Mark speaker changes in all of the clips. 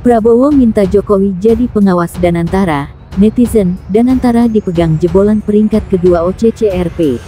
Speaker 1: Prabowo minta Jokowi jadi pengawas Danantara. Netizen, Danantara dipegang jebolan peringkat kedua OCCRP.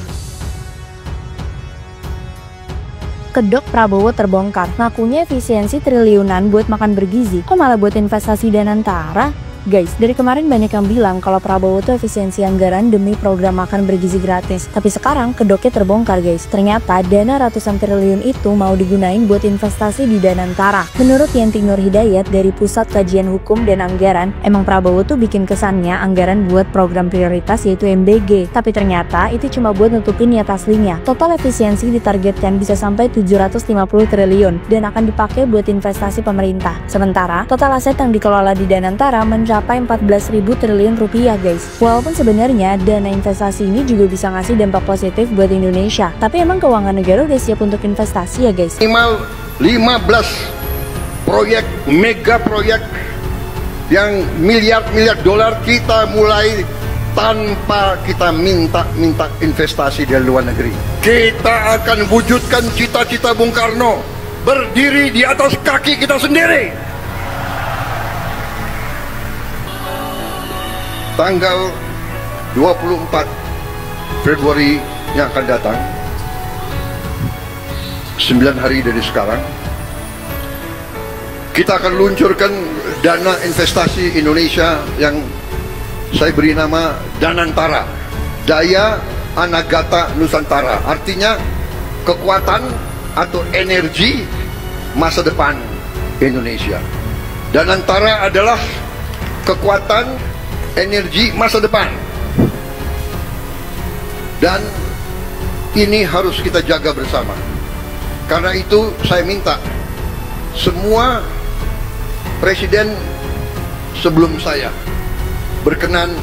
Speaker 2: Kedok Prabowo terbongkar, ngakunya efisiensi triliunan buat makan bergizi, kok malah buat investasi Danantara? Guys, dari kemarin banyak yang bilang kalau Prabowo tuh efisiensi anggaran demi program makan bergizi gratis. Tapi sekarang kedoknya terbongkar guys. Ternyata dana ratusan triliun itu mau digunain buat investasi di Danantara. Menurut Yenti Nur Hidayat dari Pusat Kajian Hukum dan Anggaran, emang Prabowo tuh bikin kesannya anggaran buat program prioritas yaitu MBG. Tapi ternyata itu cuma buat nutupin niat aslinya. Total efisiensi ditargetkan bisa sampai 750 triliun dan akan dipakai buat investasi pemerintah. Sementara total aset yang dikelola di Danantara mencapai 14.000 triliun rupiah guys. Walaupun sebenarnya dana investasi ini juga bisa ngasih dampak positif buat Indonesia, tapi emang keuangan negara udah siap untuk investasi ya guys?
Speaker 3: Minimal 15 proyek, mega proyek yang miliar-miliar dolar kita mulai tanpa kita minta investasi dari luar negeri. Kita akan wujudkan cita-cita Bung Karno, berdiri di atas kaki kita sendiri. Tanggal 24 Februari yang akan datang, 9 hari dari sekarang, kita akan luncurkan dana investasi Indonesia yang saya beri nama Danantara, Daya Anagata Nusantara. Artinya kekuatan atau energi masa depan Indonesia. Danantara adalah kekuatan energi masa depan, dan ini harus kita jaga bersama. Karena itu saya minta semua presiden sebelum saya berkenan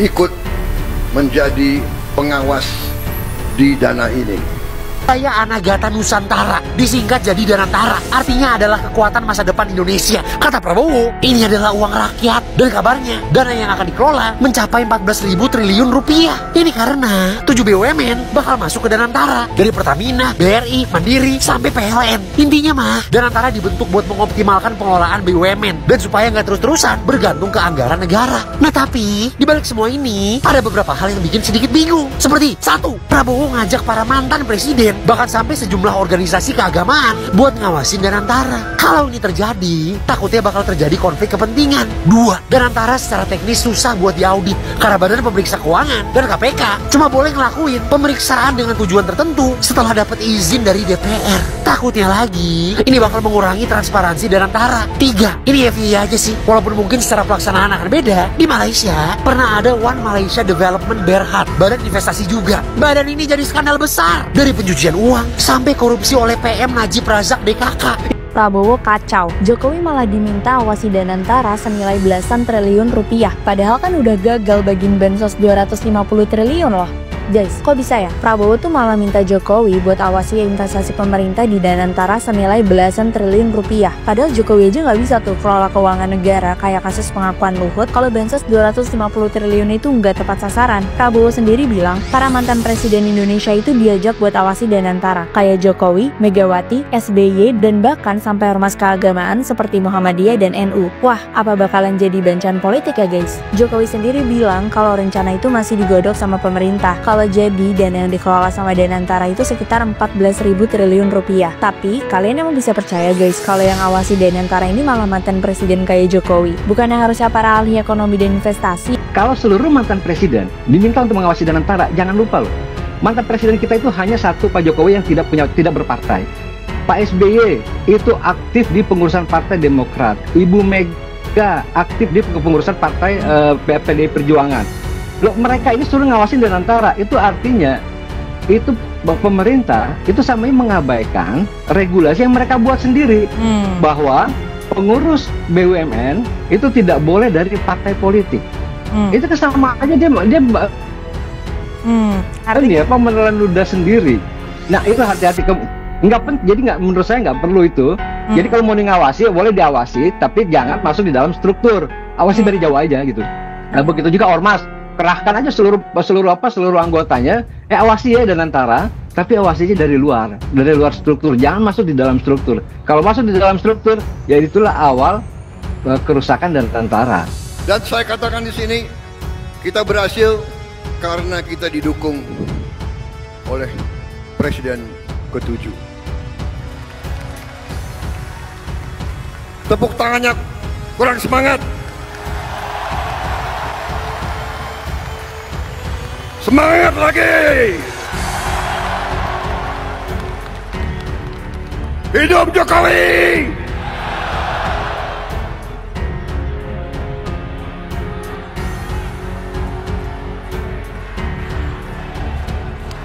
Speaker 3: ikut menjadi pengawas di dana ini.
Speaker 4: Daya Anagata Nusantara, disingkat jadi Danantara, artinya adalah kekuatan masa depan Indonesia. Kata Prabowo, ini adalah uang rakyat, dan kabarnya dana yang akan dikelola mencapai 14.000 triliun rupiah. Ini karena 7 BUMN bakal masuk ke Danantara, dari Pertamina, BRI, Mandiri, sampai PLN. Intinya mah, Danantara dibentuk buat mengoptimalkan pengelolaan BUMN, dan supaya nggak terus-terusan bergantung ke anggaran negara. Nah tapi, dibalik semua ini, ada beberapa hal yang bikin sedikit bingung. Seperti, 1. Prabowo ngajak para mantan presiden, bahkan sampai sejumlah organisasi keagamaan buat ngawasin Danantara. Kalau ini terjadi, takutnya bakal terjadi konflik kepentingan. 2. Danantara secara teknis susah buat diaudit karena Badan Pemeriksa Keuangan dan KPK cuma boleh ngelakuin pemeriksaan dengan tujuan tertentu setelah dapat izin dari DPR. Takutnya lagi, ini bakal mengurangi transparansi Danantara. 3. Ini FYI aja sih, walaupun mungkin secara pelaksanaan akan beda. Di Malaysia, pernah ada One Malaysia Development Berhad, badan investasi juga. Badan ini jadi skandal besar, dari pencucian uang sampai korupsi oleh PM Najib Razak DKK.
Speaker 2: Prabowo kacau, Jokowi malah diminta awasi Danantara senilai belasan triliun rupiah, padahal kan udah gagal bagiin bansos 250 triliun loh. Guys, kok bisa ya? Prabowo tuh malah minta Jokowi buat awasi investasi pemerintah di Danantara senilai belasan triliun rupiah. Padahal Jokowi aja nggak bisa tuh kelola keuangan negara kayak kasus pengakuan Luhut kalau bansos 250 triliun itu nggak tepat sasaran. Prabowo sendiri bilang, para mantan presiden Indonesia itu diajak buat awasi Danantara. Kayak Jokowi, Megawati, SBY, dan bahkan sampai ormas keagamaan seperti Muhammadiyah dan NU. Wah, apa bakalan jadi bancakan politik ya guys? Jokowi sendiri bilang kalau rencana itu masih digodok sama pemerintah. Kalau jadi dana yang dikelola sama Danantara itu sekitar 14.000 triliun rupiah. Tapi kalian emang bisa percaya guys kalau yang awasi Danantara ini malah mantan presiden kayak Jokowi? Bukannya harusnya para ahli ekonomi dan investasi?
Speaker 5: Kalau seluruh mantan presiden diminta untuk mengawasi Danantara, jangan lupa loh, mantan presiden kita itu hanya satu, Pak Jokowi, yang tidak berpartai. Pak SBY itu aktif di pengurusan Partai Demokrat. Ibu Mega aktif di pengurusan Partai PDI Perjuangan. Loh, mereka ini suruh ngawasin Danantara, itu artinya itu pemerintah itu sampai mengabaikan regulasi yang mereka buat sendiri, bahwa pengurus BUMN itu tidak boleh dari partai politik. Itu sama aja dia artinya pemenelan ludah sendiri. Nah itu hati-hati, jadi menurut saya nggak perlu itu. Jadi kalau mau ngawasi boleh diawasi, tapi jangan masuk di dalam struktur. Awasi dari jauh aja gitu. Nah begitu juga ormas, kerahkan aja seluruh anggotanya, awasi ya Danantara, tapi awasinya dari luar struktur, jangan masuk di dalam struktur. Kalau masuk di dalam struktur, ya itulah awal kerusakan dan tentara.
Speaker 3: Dan saya katakan di sini, kita berhasil karena kita didukung oleh Presiden ke-7. Tepuk tangannya kurang semangat. Semangat lagi. Hidup Jokowi.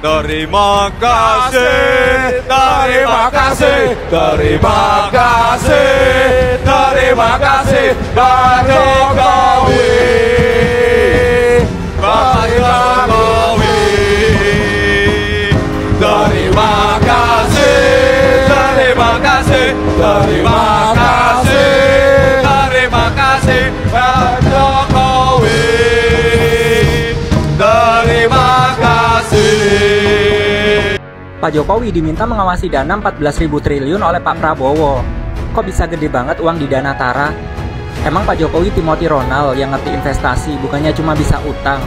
Speaker 6: Terima kasih, terima kasih, terima kasih, terima kasih, Pak Jokowi, Pak Jokowi. Terima kasih, terima kasih, terima kasih, terima kasih, Pak Jokowi. Terima kasih.
Speaker 7: Pak Jokowi diminta mengawasi dana 14.000 triliun oleh Pak Prabowo. Kok bisa gede banget uang di Danantara? Emang Pak Jokowi Timothy Ronald yang ngerti investasi, bukannya cuma bisa utang.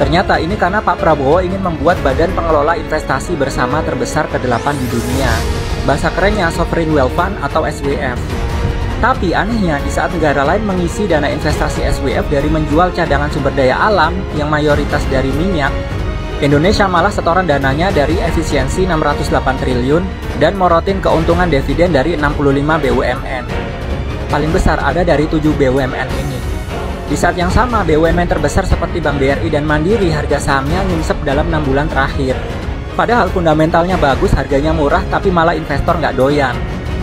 Speaker 7: Ternyata ini karena Pak Prabowo ingin membuat badan pengelola investasi bersama terbesar ke-8 di dunia. Bahasa kerennya Sovereign Wealth Fund atau SWF. Tapi anehnya, di saat negara lain mengisi dana investasi SWF dari menjual cadangan sumber daya alam yang mayoritas dari minyak, Indonesia malah setoran dananya dari efisiensi 608 triliun dan morotin keuntungan dividen dari 65 BUMN. Paling besar ada dari 7 BUMN ini. Di saat yang sama, BUMN terbesar seperti Bank BRI dan Mandiri harga sahamnya nyungsep dalam 6 bulan terakhir. Padahal fundamentalnya bagus, harganya murah, tapi malah investor nggak doyan.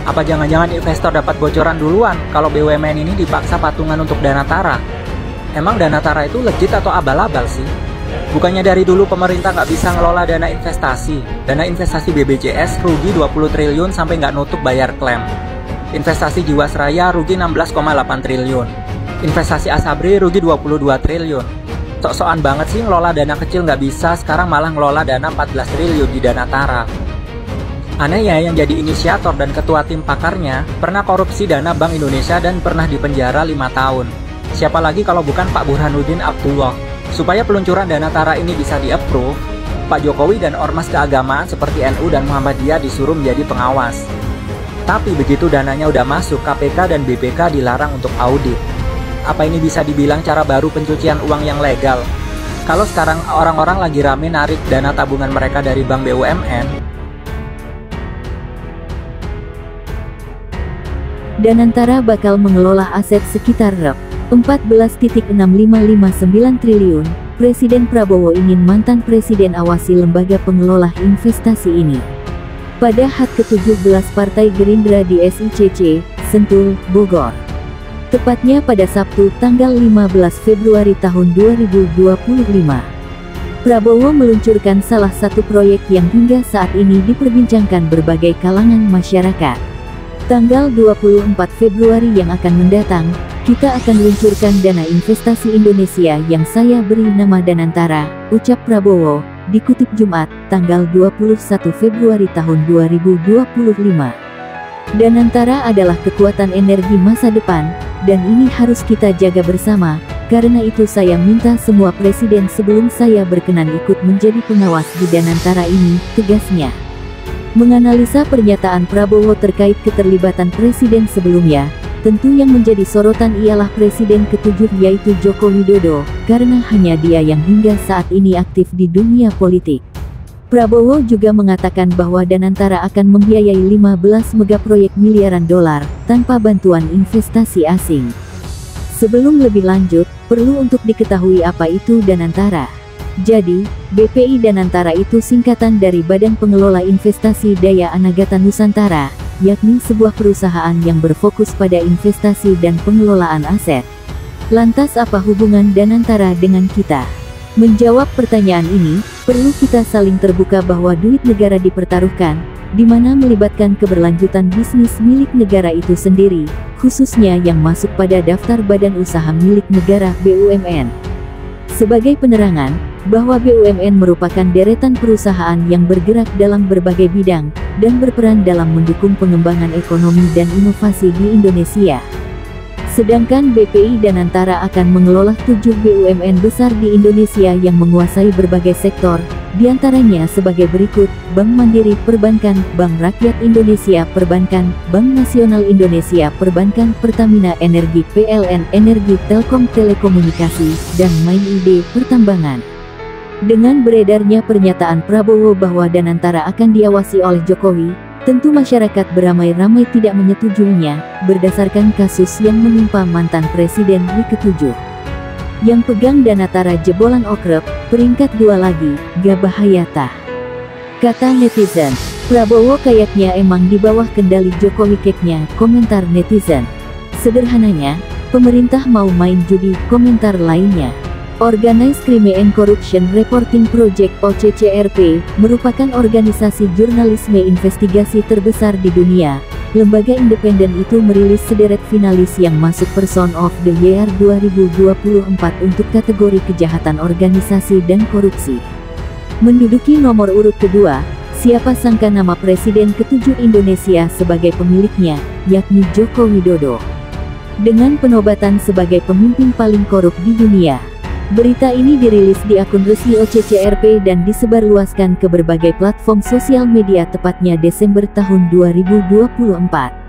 Speaker 7: Apa jangan-jangan investor dapat bocoran duluan kalau BUMN ini dipaksa patungan untuk Danantara? Emang Danantara itu legit atau abal-abal sih? Bukannya dari dulu pemerintah nggak bisa ngelola dana investasi. Dana investasi BBJS rugi 20 triliun sampai nggak nutup bayar klaim. Investasi Jiwasraya rugi 16,8 triliun. Investasi Asabri rugi 22 triliun. Sok-sokan banget sih ngelola dana kecil nggak bisa, sekarang malah ngelola dana 14 triliun di Danantara. Anehnya yang jadi inisiator dan ketua tim pakarnya pernah korupsi dana Bank Indonesia dan pernah dipenjara 5 tahun. Siapa lagi kalau bukan Pak Burhanuddin Abdullah. Supaya peluncuran Danantara ini bisa di-approve, Pak Jokowi dan ormas keagamaan seperti NU dan Muhammadiyah disuruh menjadi pengawas. Tapi begitu dananya udah masuk, KPK dan BPK dilarang untuk audit. Apa ini bisa dibilang cara baru pencucian uang yang legal? Kalau sekarang orang-orang lagi rame narik dana tabungan mereka dari bank BUMN,
Speaker 1: Danantara bakal mengelola aset sekitar Rp 14,6559 triliun. Presiden Prabowo ingin mantan presiden awasi lembaga pengelola investasi ini. Pada HUT ke-17 Partai Gerindra di SICC, Sentul, Bogor. Tepatnya pada Sabtu, tanggal 15 Februari tahun 2025. Prabowo meluncurkan salah satu proyek yang hingga saat ini diperbincangkan berbagai kalangan masyarakat. Tanggal 24 Februari yang akan mendatang, kita akan luncurkan dana investasi Indonesia yang saya beri nama Danantara, ucap Prabowo, dikutip Jumat, tanggal 21 Februari tahun 2025. Danantara adalah kekuatan energi masa depan, dan ini harus kita jaga bersama. Karena itu saya minta semua presiden sebelum saya berkenan ikut menjadi pengawas di Danantara ini, tegasnya. Menganalisa pernyataan Prabowo terkait keterlibatan presiden sebelumnya, tentu yang menjadi sorotan ialah Presiden ke-7 yaitu Joko Widodo, karena hanya dia yang hingga saat ini aktif di dunia politik. Prabowo juga mengatakan bahwa Danantara akan membiayai 15 megaproyek miliaran dolar, tanpa bantuan investasi asing. Sebelum lebih lanjut, perlu untuk diketahui apa itu Danantara. Jadi, BPI Danantara itu singkatan dari Badan Pengelola Investasi Daya Anagata Nusantara, yakni sebuah perusahaan yang berfokus pada investasi dan pengelolaan aset. Lantas apa hubungan Danantara dengan kita? Menjawab pertanyaan ini, perlu kita saling terbuka bahwa duit negara dipertaruhkan, di mana melibatkan keberlanjutan bisnis milik negara itu sendiri, khususnya yang masuk pada daftar badan usaha milik negara BUMN. Sebagai penerangan, bahwa BUMN merupakan deretan perusahaan yang bergerak dalam berbagai bidang, dan berperan dalam mendukung pengembangan ekonomi dan inovasi di Indonesia. Sedangkan BPI Danantara akan mengelola 7 BUMN besar di Indonesia yang menguasai berbagai sektor, diantaranya sebagai berikut: Bank Mandiri Perbankan, Bank Rakyat Indonesia Perbankan, Bank Nasional Indonesia Perbankan, Pertamina Energi PLN Energi Telkom Telekomunikasi, dan MainID Pertambangan. Dengan beredarnya pernyataan Prabowo bahwa Danantara akan diawasi oleh Jokowi, tentu masyarakat beramai-ramai tidak menyetujuinya, berdasarkan kasus yang menimpa mantan Presiden Ri ke-7. Yang pegang Danantara jebolan okrep, peringkat 2 lagi, gak bahaya tah. Kata netizen, Prabowo kayaknya emang di bawah kendali Jokowi keknya, komentar netizen. Sederhananya, pemerintah mau main judi, komentar lainnya. Organized Crime and Corruption Reporting Project (OCCRP) merupakan organisasi jurnalisme investigasi terbesar di dunia. Lembaga independen itu merilis sederet finalis yang masuk Person of the Year 2024 untuk kategori kejahatan organisasi dan korupsi. Menduduki nomor urut kedua, siapa sangka nama Presiden ke-7 Indonesia sebagai pemiliknya, yakni Joko Widodo. Dengan penobatan sebagai pemimpin paling korup di dunia. Berita ini dirilis di akun resmi OCCRP dan disebarluaskan ke berbagai platform sosial media tepatnya Desember tahun 2024.